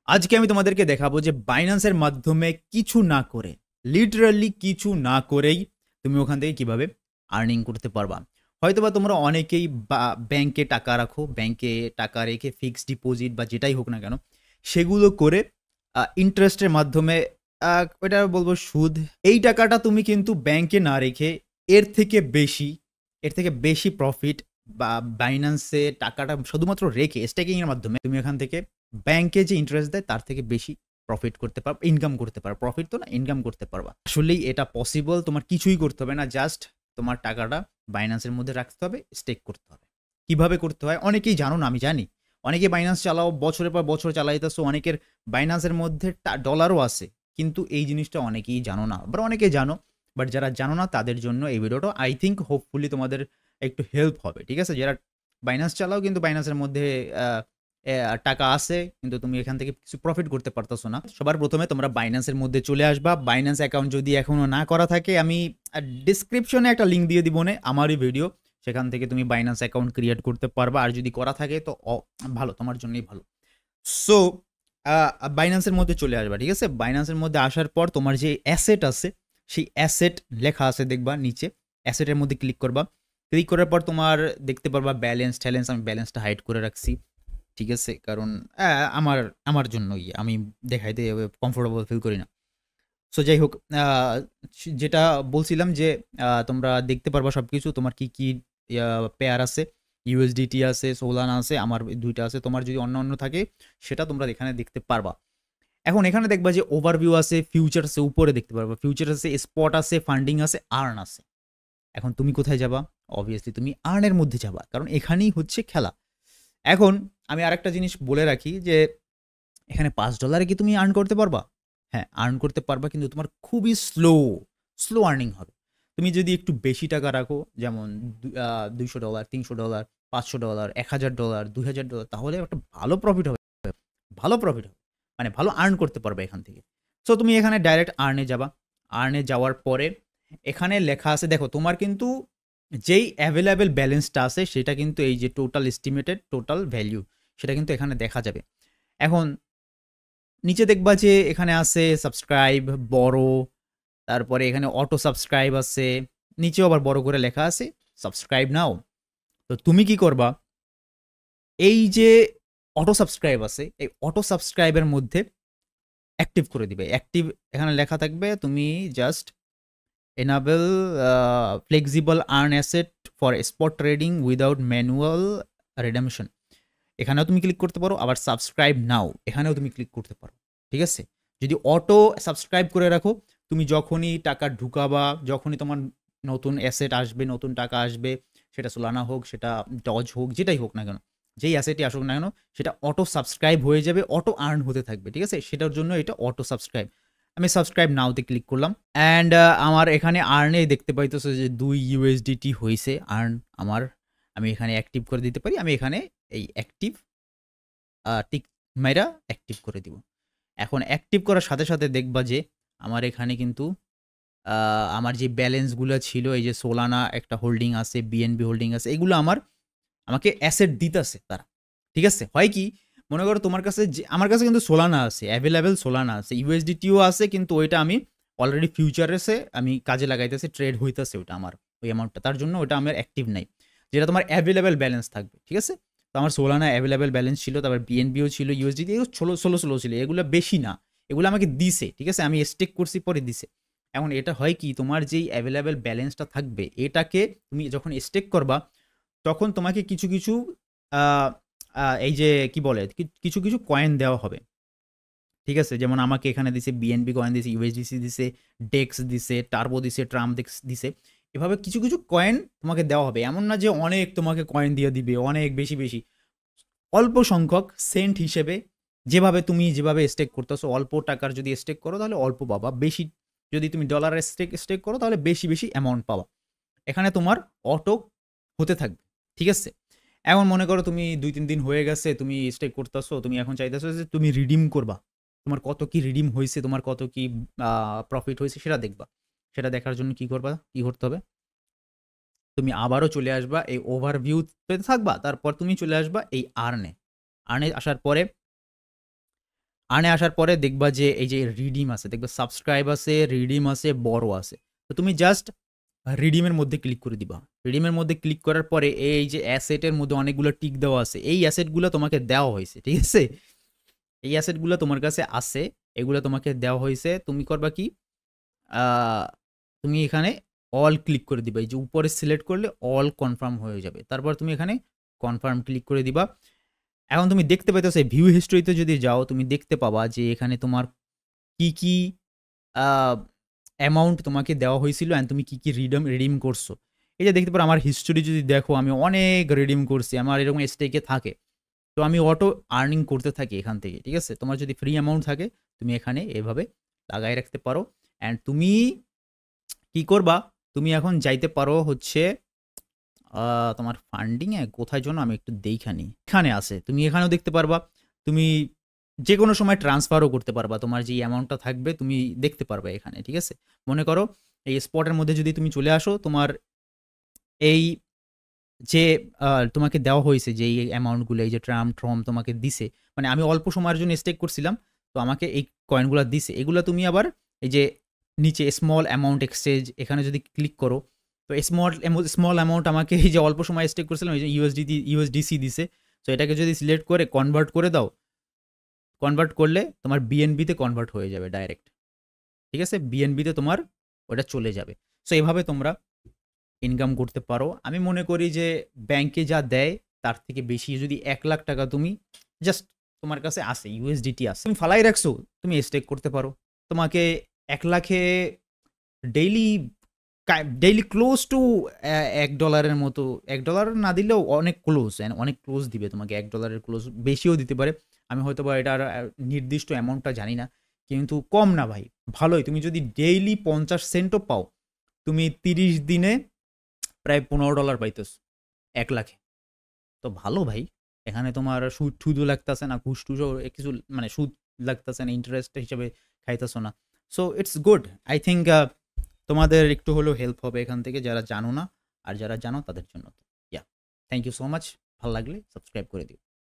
আজকে আমি তোমাদেরকে দেখাবো যে বাইন্যান্সের মাধ্যমে কিছু না করে, লিটারালি কিছু না করেই তুমি ওখান থেকে কিভাবে আর্নিং করতে পারবা। হয়তোবা তোমরা অনেকেই ব্যাংকে টাকা রাখো, ব্যাংকে টাকা রেখে ফিক্সড ডিপোজিট বা যেটাই হোক না কেন সেগুলো করে ইন্টারেস্টের মাধ্যমে ওটা বলবো সুদ, এই টাকাটা তুমি কিন্তু ব্যাংকে না রেখে এর থেকে বেশি প্রফিট বা বাইন্যান্সে টাকাটা শুধুমাত্র রেখে স্টেকিং এর মাধ্যমে তুমি এখান থেকে ব্যাংকে যে ইন্টারেস্ট দেয় তার থেকে বেশি প্রফিট করতে পারো, ইনকাম করতে পারো। প্রফিট তো না, ইনকাম করতে পারবা। আসলেই এটা পসিবল। তোমার কিছুই করতে হবে না, জাস্ট তোমার টাকাটা বাইন্যান্সের মধ্যে রাখতে হবে, স্টেক করতে হবে। কিভাবে করতে হয় অনেকেই জানো না, আমি জানি। অনেকে বাইন্যান্স চালাও, বছরের পর বছর চালাইতেছো, অনেকের বাইন্যান্সের মধ্যে ডলারও আছে, কিন্তু এই জিনিসটা অনেকেই জানো না। আবার অনেকে জানো, বাট যারা জানো না তাদের জন্য এই ভিডিওটা আই থিঙ্ক হোপফুলি তোমাদের একটু হেল্প হবে। ঠিক আছে, যারা বাইন্যান্স চালাও কিন্তু বাইন্যান্সের মধ্যে টাকা আছে কিন্তু তুমি এখান থেকে কিছু প্রফিট করতে পারতেছো না, সবার প্রথমে তোমরা বাইন্যান্সের মধ্যে চলে আসবা। বাইন্যান্স অ্যাকাউন্ট যদি এখনো না করা থাকে, আমি ডিসক্রিপশনে একটা লিঙ্ক দিয়ে দিব না, আমারই ভিডিও, সেখান থেকে তুমি বাইন্যান্স অ্যাকাউন্ট ক্রিয়েট করতে পারবা। আর যদি করা থাকে তো ভালো, তোমার জন্যই ভালো। সো বাইন্যান্সের মধ্যে চলে আসবা। ঠিক আছে, বাইন্যান্সের মধ্যে আসার পর তোমার যে অ্যাসেট আছে, সেই অ্যাসেট লেখা আছে দেখবা নিচে, অ্যাসেটের মধ্যে ক্লিক করবা। ক্লিক করার পর তোমার দেখতে পারবা ব্যালেন্স ট্যালেন্স। আমি ব্যালেন্সটা হাইড করে রাখছি, ঠিক আছে, কারণ আমার আমার জন্যই আমি দেখাইতে কমফোর্টেবল ফিল করি না। সো যাই হোক, যেটা বলছিলাম যে তোমরা দেখতে পারবা সব কিছু, তোমার কি কি পেয়ার আছে, ইউএসডিটি আছে, সোলানা আছে, আমার দুইটা আছে। তোমার যদি অন্য অন্য থাকে সেটা তোমরা এখানে দেখতে পারবা। এখন এখানে দেখবা যে ওভারভিউ আছে, ফিউচার আছে, উপরে দেখতে পারবা ফিউচার আছে, স্পট আছে, ফান্ডিং আছে, আর্ন আছে। এখন তুমি কোথায় যাবা? অবভিয়াসলি তুমি আর্নের মধ্যে যাবা, কারণ এখানেই হচ্ছে খেলা। এখন আমি আরেকটা জিনিস বলে রাখি যে এখানে $5 কি তুমি আর্ন করতে পারবা? হ্যাঁ, আর্ন করতে পারবা, কিন্তু তোমার খুবই স্লো আর্নিং হবে। তুমি যদি একটু বেশি টাকা রাখো, যেমন $200, $300, $500, $1000, $2000, তাহলে একটা ভালো প্রফিট হবে, মানে ভালো আর্ন করতে পারবে এখান থেকে। সো তুমি এখানে ডাইরেক্ট আর্নে যাবা। আর্নে যাওয়ার পরে এখানে লেখা আছে, দেখো তোমার কিন্তু যেই অ্যাভেলেবেল ব্যালেন্সটা আছে সেটা কিন্তু এই যে টোটাল এস্টিমেটেড টোটাল ভ্যালু, সেটা কিন্তু এখানে দেখা যাবে। এখন নিচে দেখবা যে এখানে আছে সাবস্ক্রাইব বড়, তারপরে এখানে অটো সাবস্ক্রাইব আছে, নিচেও আবার বড় করে লেখা আছে সাবস্ক্রাইব নাও। তো তুমি কি করবা, এই যে অটো সাবস্ক্রাইব আছে, এই অটো সাবস্ক্রাইবের মধ্যে অ্যাক্টিভ করে দিবে। অ্যাক্টিভ এখানে লেখা থাকবে, তুমি just enable flexible earn asset for spot trading without manual redemption, এখানেও তুমি ক্লিক করতে পারো। আবার সাবস্ক্রাইব নাও, এখানেও তুমি ক্লিক করতে পারো। ঠিক আছে, যদি অটো সাবস্ক্রাইব করে রাখো, তুমি যখনই টাকা ঢুকাবা, যখনই তোমার নতুন অ্যাসেট আসবে, নতুন টাকা আসবে, সেটা সোলানা হোক, সেটা ডজ হোক, যেটাই হোক না কেন, যেই অ্যাসেটই আসুক না কেন, সেটা অটো সাবস্ক্রাইব হয়ে যাবে, অটো আর্ন হতে থাকবে। ঠিক আছে, সেটার জন্য এটা অটো সাবস্ক্রাইব। আমি সাবস্ক্রাইব নাওতে ক্লিক করলাম, অ্যান্ড আমার এখানে আর্নে দেখতে পাইতেছে যে 2 ইউএসডিটি হয়েছে আর্ন আমার। আমি এখানে অ্যাক্টিভ করে দিতে পারি। আমি এখানে এই অ্যাক্টিভ টিক মেরা অ্যাক্টিভ করে দিব। এখন অ্যাক্টিভ করার সাথে সাথে দেখবা যে আমার এখানে কিন্তু আমার যে ব্যালেন্সগুলো ছিল, এই যে সোলানা একটা হোল্ডিং আছে, বিএনবি হোল্ডিং আছে, এগুলো আমাকে অ্যাসেট দিতেছে তারা। ঠিক আছে, হয় কি, মনে করো তোমার কাছে আমার কাছে কিন্তু সোলানা আছে, অ্যাভেলেবেল সোলানা আছে, ইউএসডিটিও আছে, কিন্তু ওইটা আমি অলরেডি ফিউচারেসে আমি কাজে লাগাইতেছি, ট্রেড হইতেছে ওইটা আমার ওই অ্যামাউন্টটা, তার জন্য ওইটা আমার অ্যাক্টিভ নাই। যেটা তোমার অ্যাভেলেবেল ব্যালেন্স থাকবে। ঠিক আছে, তো আমার সোলানা অ্যাভেলেবেল ব্যালেন্স ছিল, তারপর বিএনবিও ছিল, ইউএসডিটি ষোলো ছিল, এগুলো বেশি না, এগুলো আমাকে দিছে। ঠিক আছে, আমি স্টেক করছি পরে দিছে। এখন এটা হয় কি, তোমার যেই অ্যাভেলেবেল ব্যালেন্সটা থাকবে, এটাকে তুমি যখন স্টেক করবা তখন তোমাকে কিছু কিছু এই যে কি বলে, কিছু কিছু কয়েন দেওয়া হবে। ঠিক আছে, যেমন আমাকে এখানে দিছে বিএনবি কয়েন দিছে, ইউএসডিসি দিছে, ডেক্স দিছে, টার্বো দিছে, ট্রাম্প ডেক্স দিছে। এভাবে কিছু কিছু কয়েন তোমাকে দেওয়া হবে। এমন না যে অনেক তোমাকে কয়েন দিয়ে দিবে, অনেক বেশি বেশি, অল্প সংখ্যক সেন্ট হিসেবে, যেভাবে যেভাবে স্টেক করতেছো, অল্প টাকার যদি স্টেক করো তাহলে অল্প পাবা, বেশি যদি তুমি ডলারের স্টেক করো তাহলে বেশি বেশি অ্যামাউন্ট পাবা। এখানে তোমার অটো হতে থাকবে। ঠিক আছে, এখন মনে করো তুমি 2-3 দিন হয়ে গেছে তুমি স্টেক করতেছো, তুমি এখন চাইতেছো যে তুমি রিডিম করবা, তোমার কত কি রিডিম হয়েছে, তোমার কত কি প্রফিট হয়েছে সেটা দেখবা। সেটা দেখার জন্য কি করতে হবে, তুমি আবারও চলে আসবা এই ওভারভিউতে থাকবা, তারপর তুমি চলে আসবা এই আর্নে আসার পরে আর্নে আসার পরে দেখবা যে এই যে রিডিম আছে, দেখবা সাবস্ক্রাইব আছে, রিডিম আছে, বড় আছে। তো তুমি জাস্ট রিডিমের মধ্যে ক্লিক করে দিবা। রিডিমের মধ্যে ক্লিক করার পরে এই যে অ্যাসেটের মধ্যে অনেকগুলো টিক দেওয়া আছে, এই অ্যাসেটগুলো তোমাকে দেওয়া হয়েছে, ঠিক আছে? এই অ্যাসেটগুলো তোমার কাছে আছে, এগুলো তোমাকে দেওয়া হয়েছে। তুমি করবা কি, তুমি এখানে অল ক্লিক করে দিবা। এই যে উপরে সিলেক্ট করলে অল কনফার্ম হয়ে যাবে। তারপর তুমি এখানে কনফার্ম ক্লিক করে দিবা। এখন তুমি দেখতে পাইতেছো ভিউ হিস্ট্রিতে যদি যাও, তুমি দেখতে পাবা যে এখানে তোমার কি কি অ্যামাউন্ট তোমাকে দেওয়া হয়েছিল অ্যান্ড তুমি কি কি রিডিম করছো। এই যে দেখতে পারো আমার হিস্টোরি যদি দেখো, আমি অনেক রিডিম করছি, আমার এরকম স্টেকে থাকে। তো আমি অটো আর্নিং করতে থাকি এখান থেকে, ঠিক আছে? তোমার যদি ফ্রি অ্যামাউন্ট থাকে তুমি এখানে এভাবে লাগাই রাখতে পারো। অ্যান্ড তুমি কি করবা, তুমি এখন যাইতে পারো হচ্ছে তোমার ফান্ডিংয়ে কোথায় জন্য আমি একটু দেখানি, এখানে আছে, তুমি এখানেও দেখতে পারবা। তুমি যে কোনো সময় ট্রান্সফারও করতে পারবা, তোমার যে অ্যামাউন্টটা থাকবে তুমি দেখতে পারবে এখানে, ঠিক আছে? মনে করো এই স্পটের মধ্যে যদি তুমি চলে আসো, তোমার এই যে তোমাকে দেওয়া হয়েছে যে এই অ্যামাউন্টগুলো, এই যে ট্রাম তোমাকে দিছে, মানে আমি অল্প সময়ের জন্য স্টেক করছিলাম, তো আমাকে এই কয়েনগুলো দিছে। এগুলো তুমি আবার এই যে নিচে স্মল অ্যামাউন্ট এক্সচেঞ্জ, এখানে যদি ক্লিক করো, তো স্মল অ্যামাউন্ট আমাকে এই যে অল্প সময় স্টেক করছিলাম, এই যে ইউএসডিসি দিছে। তো এটাকে যদি সিলেক্ট করে কনভার্ট করে দাও, কনভার্ট করলে তোমার বিএনবিতে কনভার্ট হয়ে যাবে ডাইরেক্ট, ঠিক আছে? বিএনবিতে তোমার ওটা চলে যাবে। সো এভাবে তোমরা ইনকাম করতে পারো। আমি মনে করি যে ব্যাংকে যা দেয় তার থেকে বেশি, যদি 1,00,000 টাকা তুমি জাস্ট তোমার কাছে আসে, ইউএসডিটি আছে, তুমি ফালাই রাখছো, তুমি স্টেক করতে পারো। তোমাকে 1,00,000-এ ডেইলি ডেইলি ক্লোজ টু $1 মতো, $1 না দিলেও অনেক ক্লোজ, অনেক ক্লোজ দিবে তোমাকে, $1 ক্লোজ, বেশিও দিতে পারে। আমি হয়তো বা এটার নির্দিষ্ট অ্যামাউন্টটা জানি না, কিন্তু কম না ভাই, ভালোই। তুমি যদি ডেইলি 50 সেন্টও পাও, তুমি 30 দিনে প্রায় $15 পাইতেছ 1,00,000-এ। তো ভালো ভাই। এখানে তোমার সুদ টুদও লাগতেছে না, ঘুষ টুসও কিছু, মানে সুদ লাগতেছে না, ইন্টারেস্ট হিসেবে খাইতেছো না। So it's good. I think তোমাদের একটু হলেও হেল্প হবে এখান থেকে, যারা জানো না, আর যারা জানো তাদের জন্য। ইয়া, থ্যাংক ইউ সো মাচ। ভালো লাগলে সাবস্ক্রাইব করে দিও।